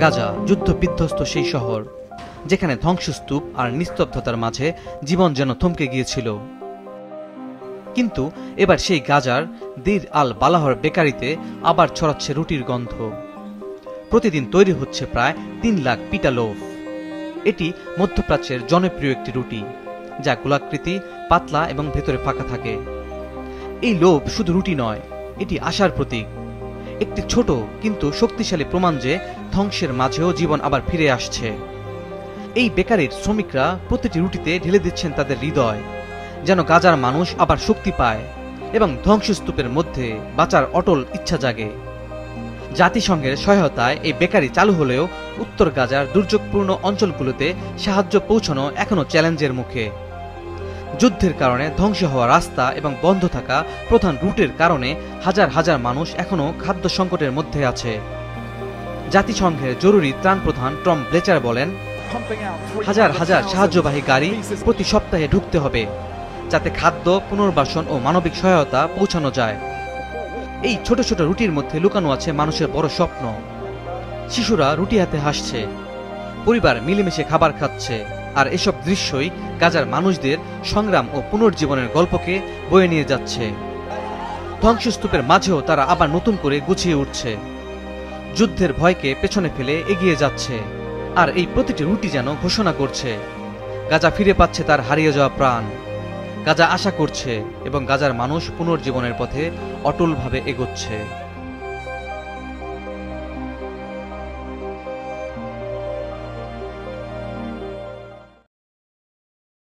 গাজা যুদ্ধ বিধ্বস্ত সেই শহর, যেখানে ধ্বংসস্তূপ আর নিস্তব্ধতার মাঝে জীবন যেন থমকে গিয়েছিল। কিন্তু এবার সেই গাজার দির আল বালাহর বেকারিতে আবার ছড়াচ্ছে রুটির গন্ধ। প্রতিদিন তৈরি হচ্ছে প্রায় 3 লাখ পিটা লোফ। এটি মধ্যপ্রাচ্যের জনপ্রিয় একটি রুটি, যা গোলাকৃতি, পাতলা এবং ভেতরে ফাঁকা থাকে। এই লোভ শুধু রুটি নয়, এটি আশার প্রতীক, একটি ছোট কিন্তু শক্তিশালী প্রমাণ যে ধ্বংসের মাঝেও জীবন আবার ফিরে আসছে। এই বেকারির শ্রমিকরা প্রতিটি রুটিতে ঢেলে দিচ্ছেন তাদের হৃদয়, যেন গাজার মানুষ আবার শক্তি পায় এবং ধ্বংসস্তূপের মধ্যে বাঁচার অটল ইচ্ছা জাগে। জাতিসংঘের সহায়তায় এই বেকারি চালু হলেও উত্তর গাজার দুর্যোগপূর্ণ অঞ্চলগুলোতে সাহায্য পৌঁছানো এখনও চ্যালেঞ্জের মুখে। যুদ্ধের কারণে ধ্বংস হওয়া রাস্তা এবং বন্ধ থাকা প্রধান রুটের কারণে হাজার হাজার মানুষ এখনও খাদ্য সংকটের মধ্যে আছে। জাতিসংঘের জরুরি ত্রাণ প্রধান টম ব্লেচার বলেন, হাজার হাজার সাহায্যবাহী গাড়ি প্রতি সপ্তাহে ঢুকতে হবে, যাতে খাদ্য, পুনর্বাসন ও মানবিক সহায়তা পৌঁছানো যায়। এই ছোট ছোট রুটির মধ্যে লুকানো আছে মানুষের বড় স্বপ্ন। শিশুরা রুটি হাতে হাসছে, পরিবার মিলেমিশে খাবার খাচ্ছে, আর এসব দৃশ্যই গাজার মানুষদের সংগ্রাম ও পুনর্জীবনের গল্পকে বয়ে নিয়ে যাচ্ছে। ধ্বংসস্তূপের মাঝেও তারা আবার নতুন করে গুছিয়ে উঠছে, যুদ্ধের ভয়কে পেছনে ফেলে এগিয়ে যাচ্ছে। আর এই প্রতিটি রুটি যেন ঘোষণা করছে, গাজা ফিরে পাচ্ছে তার হারিয়ে যাওয়া প্রাণ। গাজা আশা করছে এবং গাজার মানুষ পুনর্জীবনের পথে অটলভাবে এগোচ্ছে।